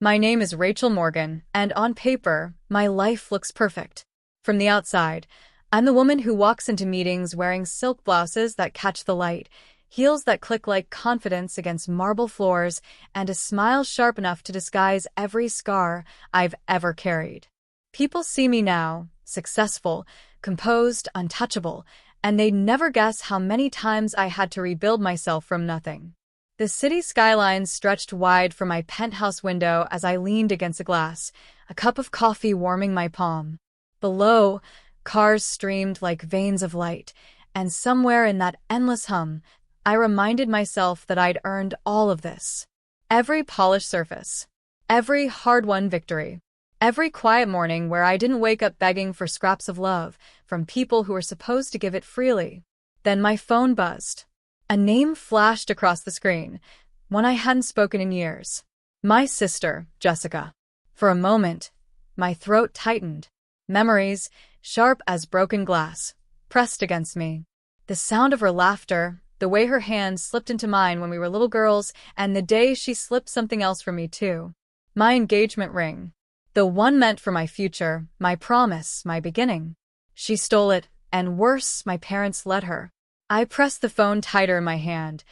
My name is Rachel Morgan, and on paper, my life looks perfect. From the outside, I'm the woman who walks into meetings wearing silk blouses that catch the light, heels that click like confidence against marble floors, and a smile sharp enough to disguise every scar I've ever carried. People see me now, successful, composed, untouchable, and they'd never guess how many times I had to rebuild myself from nothing. The city skyline stretched wide from my penthouse window as I leaned against a glass, a cup of coffee warming my palm. Below, cars streamed like veins of light, and somewhere in that endless hum, I reminded myself that I'd earned all of this. Every polished surface, every hard-won victory, every quiet morning where I didn't wake up begging for scraps of love from people who were supposed to give it freely. Then my phone buzzed. A name flashed across the screen, one I hadn't spoken in years. My sister, Jessica. For a moment, my throat tightened. Memories, sharp as broken glass, pressed against me. The sound of her laughter, the way her hand slipped into mine when we were little girls, and the day she slipped something else from me too. My engagement ring. The one meant for my future, my promise, my beginning. She stole it, and worse, my parents let her. I pressed the phone tighter in my hand,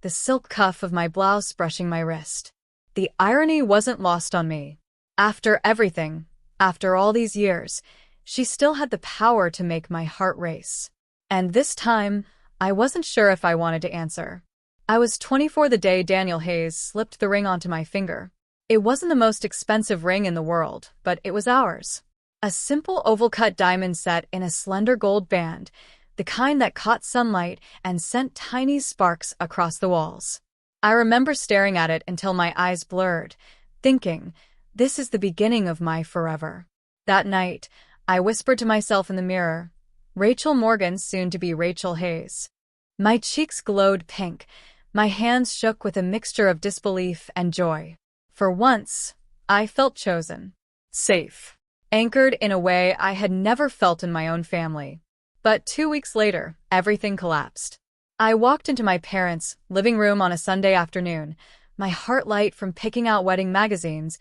the silk cuff of my blouse brushing my wrist. The irony wasn't lost on me. After everything, after all these years, she still had the power to make my heart race. And this time, I wasn't sure if I wanted to answer. I was 24 the day Daniel Hayes slipped the ring onto my finger. It wasn't the most expensive ring in the world, but it was ours. A simple oval-cut diamond set in a slender gold band, the kind that caught sunlight and sent tiny sparks across the walls. I remember staring at it until my eyes blurred, thinking, this is the beginning of my forever. That night, I whispered to myself in the mirror, Rachel Morgan, soon to be Rachel Hayes. My cheeks glowed pink, my hands shook with a mixture of disbelief and joy. For once, I felt chosen, safe, anchored in a way I had never felt in my own family. But 2 weeks later, everything collapsed. I walked into my parents' living room on a Sunday afternoon, my heart light from picking out wedding magazines,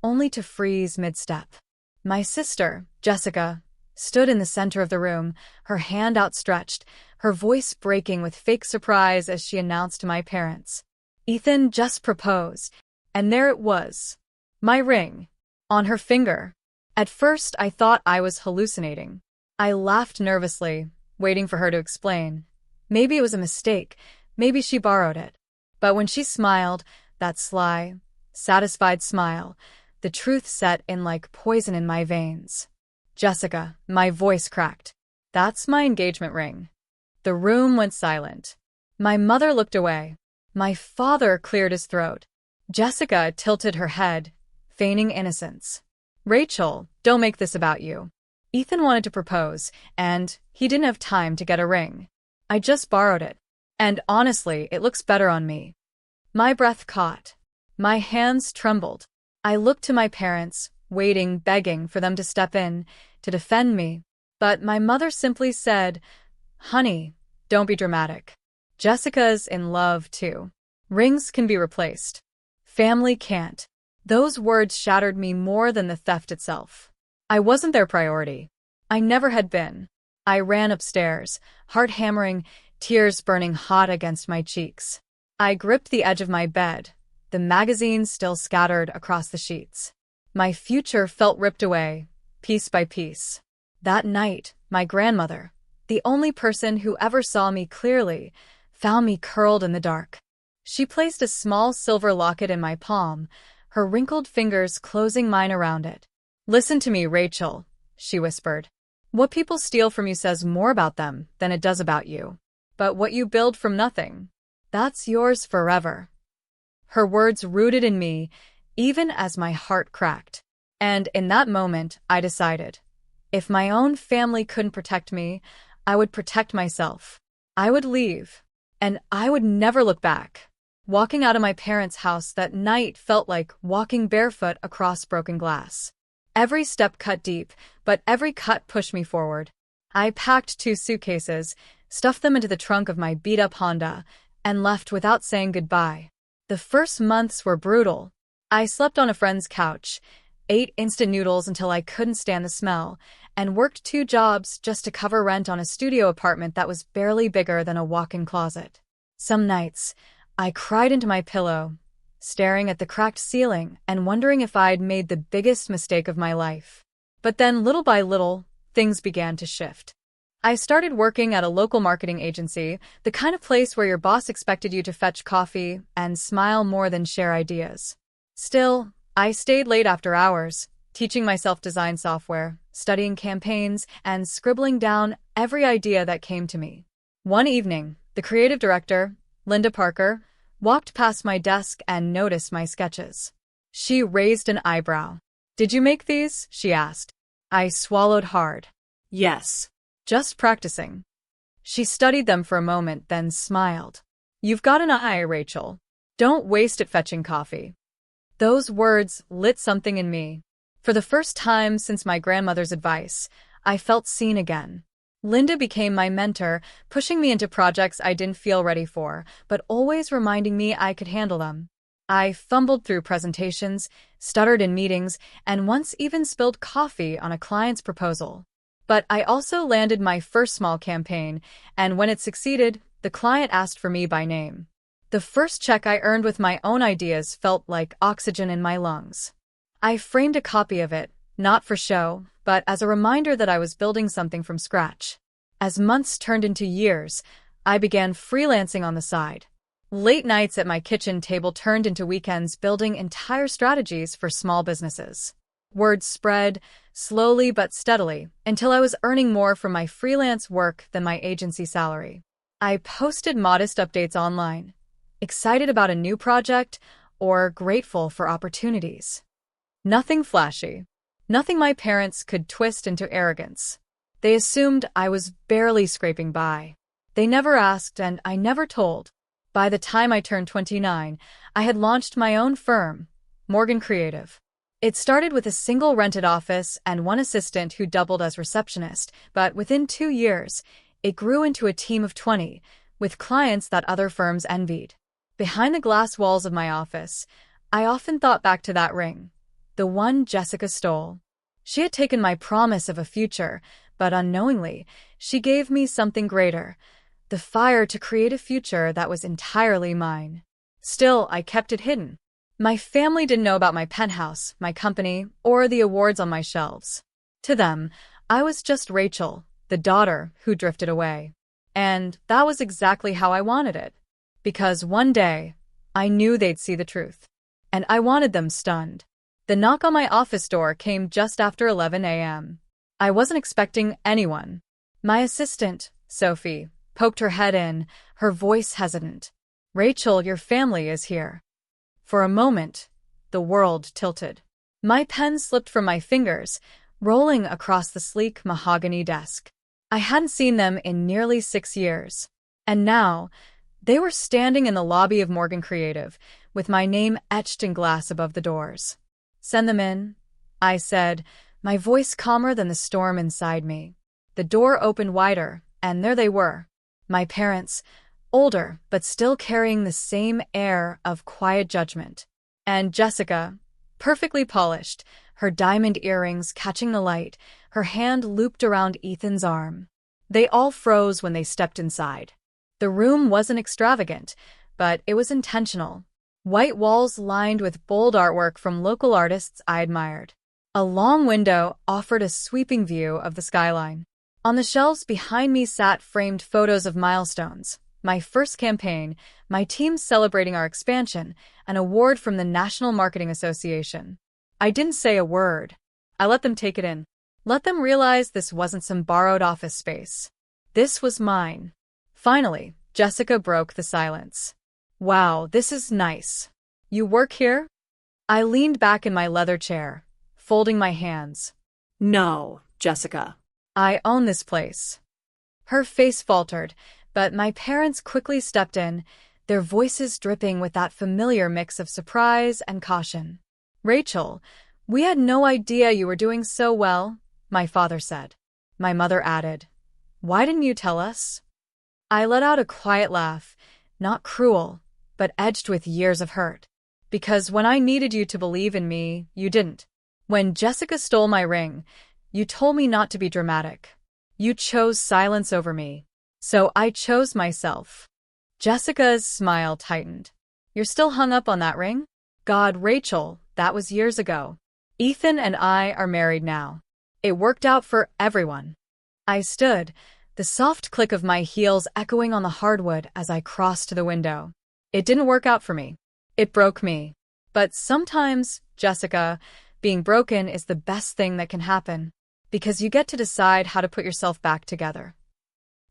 only to freeze mid-step. My sister, Jessica, stood in the center of the room, her hand outstretched, her voice breaking with fake surprise as she announced to my parents, Ethan just proposed, and there it was, my ring, on her finger. At first, I thought I was hallucinating. I laughed nervously, waiting for her to explain. Maybe it was a mistake, maybe she borrowed it. But when she smiled, that sly, satisfied smile, the truth set in like poison in my veins. Jessica, my voice cracked. That's my engagement ring. The room went silent. My mother looked away. My father cleared his throat. Jessica tilted her head, feigning innocence. Rachel, don't make this about you. Ethan wanted to propose, and he didn't have time to get a ring. I just borrowed it. And honestly, it looks better on me. My breath caught. My hands trembled. I looked to my parents, waiting, begging for them to step in, to defend me. But my mother simply said, Honey, don't be dramatic. Jessica's in love, too. Rings can be replaced. Family can't. Those words shattered me more than the theft itself. I wasn't their priority. I never had been. I ran upstairs, heart hammering, tears burning hot against my cheeks. I gripped the edge of my bed, the magazines still scattered across the sheets. My future felt ripped away, piece by piece. That night, my grandmother, the only person who ever saw me clearly, found me curled in the dark. She placed a small silver locket in my palm, her wrinkled fingers closing mine around it. Listen to me, Rachel, she whispered. What people steal from you says more about them than it does about you. But what you build from nothing, that's yours forever. Her words rooted in me, even as my heart cracked. And in that moment, I decided, if my own family couldn't protect me, I would protect myself. I would leave, and I would never look back. Walking out of my parents' house that night felt like walking barefoot across broken glass. Every step cut deep, but every cut pushed me forward. I packed 2 suitcases, stuffed them into the trunk of my beat-up Honda, and left without saying goodbye. The first months were brutal. I slept on a friend's couch, ate instant noodles until I couldn't stand the smell, and worked 2 jobs just to cover rent on a studio apartment that was barely bigger than a walk-in closet. Some nights, I cried into my pillow, staring at the cracked ceiling and wondering if I'd made the biggest mistake of my life. But then, little by little, things began to shift. I started working at a local marketing agency, the kind of place where your boss expected you to fetch coffee and smile more than share ideas. Still, I stayed late after hours, teaching myself design software, studying campaigns, and scribbling down every idea that came to me. One evening, the creative director, Linda Parker, walked past my desk and noticed my sketches. She raised an eyebrow. "Did you make these?" she asked. I swallowed hard. "Yes. Just practicing." She studied them for a moment, then smiled. "You've got an eye, Rachel. Don't waste it fetching coffee." Those words lit something in me. For the first time since my grandmother's advice, I felt seen again. Linda became my mentor, pushing me into projects I didn't feel ready for, but always reminding me I could handle them. I fumbled through presentations, stuttered in meetings, and once even spilled coffee on a client's proposal. But I also landed my first small campaign, and when it succeeded, the client asked for me by name. The first check I earned with my own ideas felt like oxygen in my lungs. I framed a copy of it, not for show, but as a reminder that I was building something from scratch. As months turned into years, I began freelancing on the side. Late nights at my kitchen table turned into weekends building entire strategies for small businesses. Word spread, slowly but steadily, until I was earning more from my freelance work than my agency salary. I posted modest updates online, excited about a new project or grateful for opportunities. Nothing flashy. Nothing my parents could twist into arrogance. They assumed I was barely scraping by. They never asked, and I never told. By the time I turned 29, I had launched my own firm, Morgan Creative. It started with a single rented office and one assistant who doubled as receptionist, but within 2 years, it grew into a team of 20, with clients that other firms envied. Behind the glass walls of my office, I often thought back to that ring, the one Jessica stole. She had taken my promise of a future, but unknowingly, she gave me something greater, the fire to create a future that was entirely mine. Still, I kept it hidden. My family didn't know about my penthouse, my company, or the awards on my shelves. To them, I was just Rachel, the daughter who drifted away. And that was exactly how I wanted it. Because one day, I knew they'd see the truth. And I wanted them stunned. The knock on my office door came just after 11 a.m. I wasn't expecting anyone. My assistant, Sophie, poked her head in, her voice hesitant. "Rachel, your family is here." For a moment, the world tilted. My pen slipped from my fingers, rolling across the sleek mahogany desk. I hadn't seen them in nearly 6 years. And now, they were standing in the lobby of Morgan Creative, with my name etched in glass above the doors. "Send them in," I said, my voice calmer than the storm inside me. The door opened wider, and there they were. My parents, older, but still carrying the same air of quiet judgment. And Jessica, perfectly polished, her diamond earrings catching the light, her hand looped around Ethan's arm. They all froze when they stepped inside. The room wasn't extravagant, but it was intentional. White walls lined with bold artwork from local artists I admired. A long window offered a sweeping view of the skyline. On the shelves behind me sat framed photos of milestones. My first campaign, my team celebrating our expansion, an award from the National Marketing Association. I didn't say a word. I let them take it in. Let them realize this wasn't some borrowed office space. This was mine. Finally, Jessica broke the silence. "Wow, this is nice. You work here?" I leaned back in my leather chair, folding my hands. "No, Jessica. I own this place." Her face faltered, but my parents quickly stepped in, their voices dripping with that familiar mix of surprise and caution. "Rachel, we had no idea you were doing so well," my father said. My mother added, "Why didn't you tell us?" I let out a quiet laugh, not cruel, but edged with years of hurt. Because when I needed you to believe in me, you didn't. When Jessica stole my ring, you told me not to be dramatic. You chose silence over me. So I chose myself. Jessica's smile tightened. You're still hung up on that ring? God, Rachel, that was years ago. Ethan and I are married now. It worked out for everyone. I stood, the soft click of my heels echoing on the hardwood as I crossed to the window. It didn't work out for me. It broke me. But sometimes, Jessica, being broken is the best thing that can happen, because you get to decide how to put yourself back together.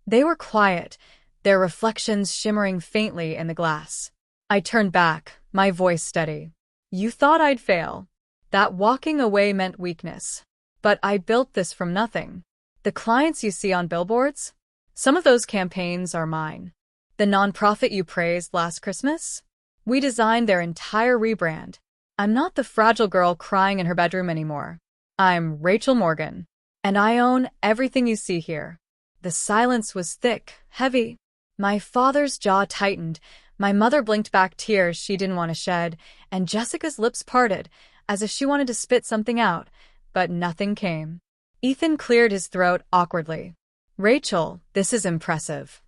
They were quiet, their reflections shimmering faintly in the glass. I turned back, my voice steady. You thought I'd fail. That walking away meant weakness. But I built this from nothing. The clients you see on billboards? Some of those campaigns are mine. The nonprofit you praised last Christmas? We designed their entire rebrand. I'm not the fragile girl crying in her bedroom anymore. I'm Rachel Morgan. And I own everything you see here. The silence was thick, heavy. My father's jaw tightened. My mother blinked back tears she didn't want to shed, and Jessica's lips parted, as if she wanted to spit something out, but nothing came. Ethan cleared his throat awkwardly. Rachel, this is impressive.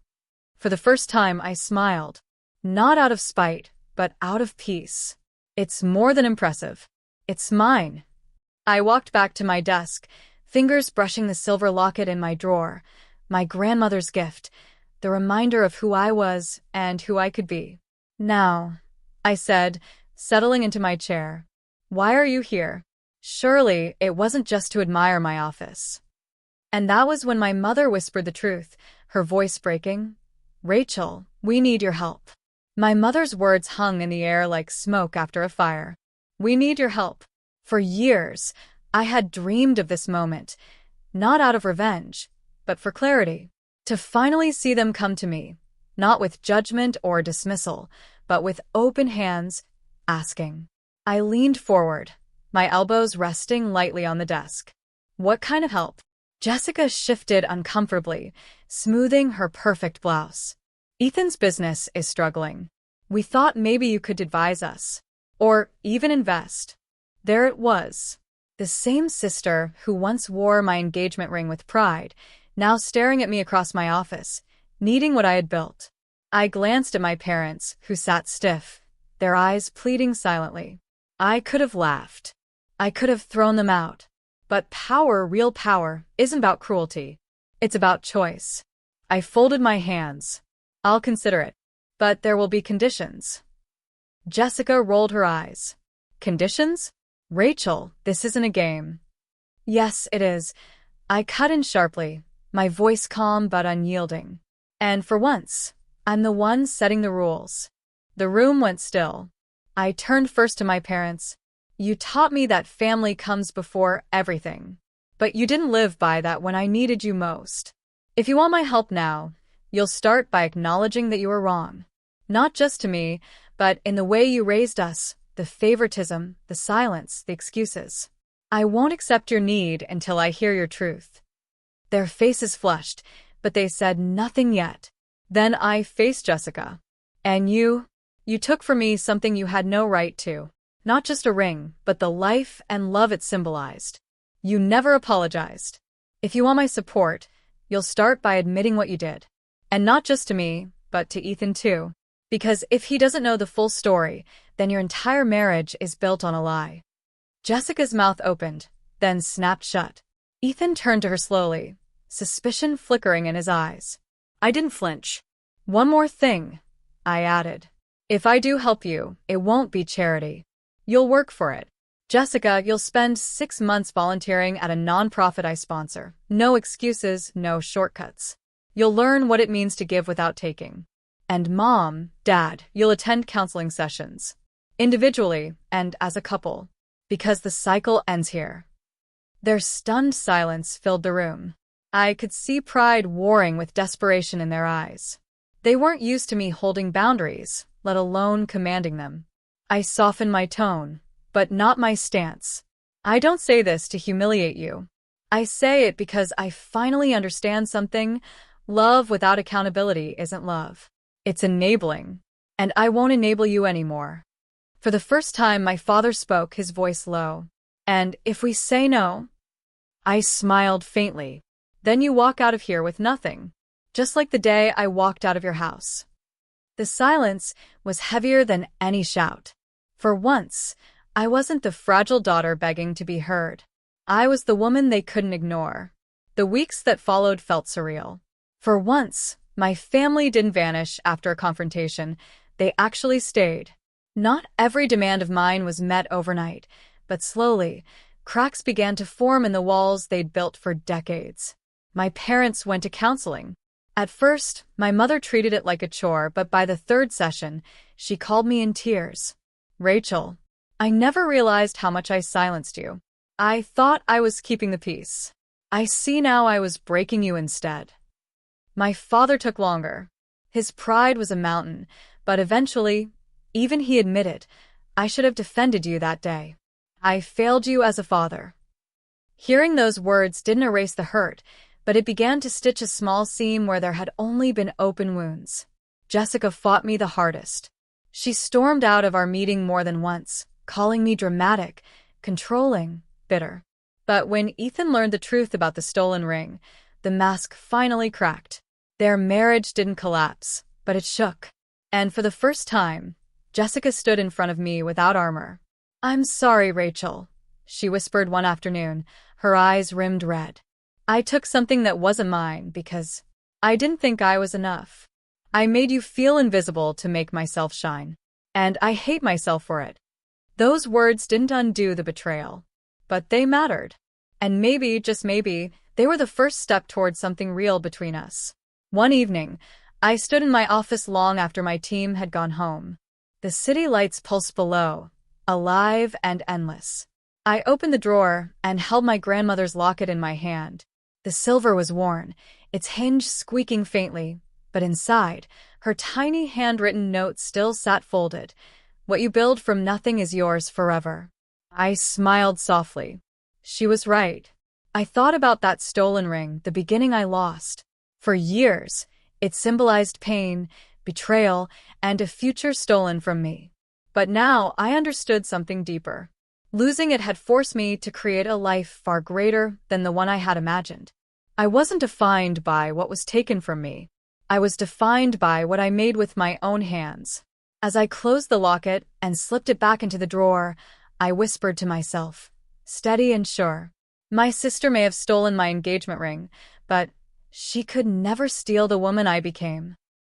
For the first time, I smiled. Not out of spite, but out of peace. It's more than impressive. It's mine. I walked back to my desk, fingers brushing the silver locket in my drawer, my grandmother's gift, the reminder of who I was and who I could be. Now, I said, settling into my chair. Why are you here? Surely it wasn't just to admire my office. And that was when my mother whispered the truth, her voice breaking. Rachel, we need your help. My mother's words hung in the air like smoke after a fire. We need your help. For years, I had dreamed of this moment, not out of revenge, but for clarity. To finally see them come to me, not with judgment or dismissal, but with open hands, asking. I leaned forward, my elbows resting lightly on the desk. What kind of help? Jessica shifted uncomfortably, smoothing her perfect blouse. Ethan's business is struggling. We thought maybe you could advise us. Or even invest. There it was. The same sister who once wore my engagement ring with pride, now staring at me across my office, needing what I had built. I glanced at my parents, who sat stiff, their eyes pleading silently. I could have laughed. I could have thrown them out. But power, real power, isn't about cruelty. It's about choice. I folded my hands. I'll consider it. But there will be conditions. Jessica rolled her eyes. Conditions? Rachel, this isn't a game. Yes, it is. I cut in sharply, my voice calm but unyielding. And for once, I'm the one setting the rules. The room went still. I turned first to my parents. You taught me that family comes before everything. But you didn't live by that when I needed you most. If you want my help now, you'll start by acknowledging that you were wrong. Not just to me, but in the way you raised us, the favoritism, the silence, the excuses. I won't accept your need until I hear your truth. Their faces flushed, but they said nothing yet. Then I faced Jessica. And you took from me something you had no right to. Not just a ring, but the life and love it symbolized. You never apologized. If you want my support, you'll start by admitting what you did. And not just to me, but to Ethan too. Because if he doesn't know the full story, then your entire marriage is built on a lie. Jessica's mouth opened, then snapped shut. Ethan turned to her slowly, suspicion flickering in his eyes. I didn't flinch. One more thing, I added. If I do help you, it won't be charity. You'll work for it. Jessica, you'll spend 6 months volunteering at a nonprofit I sponsor. No excuses, no shortcuts. You'll learn what it means to give without taking. And Mom, Dad, you'll attend counseling sessions. Individually and as a couple. Because the cycle ends here. Their stunned silence filled the room. I could see pride warring with desperation in their eyes. They weren't used to me holding boundaries, let alone commanding them. I softened my tone, but not my stance. I don't say this to humiliate you. I say it because I finally understand something. Love without accountability isn't love. It's enabling. And I won't enable you anymore. For the first time, my father spoke, his voice low. "And if we say no?" I smiled faintly. "Then you walk out of here with nothing. Just like the day I walked out of your house." The silence was heavier than any shout. For once, I wasn't the fragile daughter begging to be heard. I was the woman they couldn't ignore. The weeks that followed felt surreal. For once, my family didn't vanish after a confrontation. They actually stayed. Not every demand of mine was met overnight, but slowly, cracks began to form in the walls they'd built for decades. My parents went to counseling. At first, my mother treated it like a chore, but by the third session, she called me in tears. "Rachel, I never realized how much I silenced you. I thought I was keeping the peace. I see now I was breaking you instead." My father took longer. His pride was a mountain, but eventually, even he admitted, "I should have defended you that day. I failed you as a father." Hearing those words didn't erase the hurt, but it began to stitch a small seam where there had only been open wounds. Jessica fought me the hardest. She stormed out of our meeting more than once, calling me dramatic, controlling, bitter. But when Ethan learned the truth about the stolen ring, the mask finally cracked. Their marriage didn't collapse, but it shook. And for the first time, Jessica stood in front of me without armor. "I'm sorry, Rachel," she whispered one afternoon, her eyes rimmed red. "I took something that wasn't mine because I didn't think I was enough. I made you feel invisible to make myself shine. And I hate myself for it." Those words didn't undo the betrayal, but they mattered. And maybe, just maybe, they were the first step towards something real between us. One evening, I stood in my office long after my team had gone home. The city lights pulsed below, alive and endless. I opened the drawer and held my grandmother's locket in my hand. The silver was worn, its hinge squeaking faintly, but inside, her tiny handwritten note still sat folded. "What you build from nothing is yours forever." I smiled softly. She was right. I thought about that stolen ring, the beginning I lost. For years, it symbolized pain, betrayal, and a future stolen from me. But now I understood something deeper. Losing it had forced me to create a life far greater than the one I had imagined. I wasn't defined by what was taken from me. I was defined by what I made with my own hands. As I closed the locket and slipped it back into the drawer, I whispered to myself, steady and sure. My sister may have stolen my engagement ring, but she could never steal the woman I became.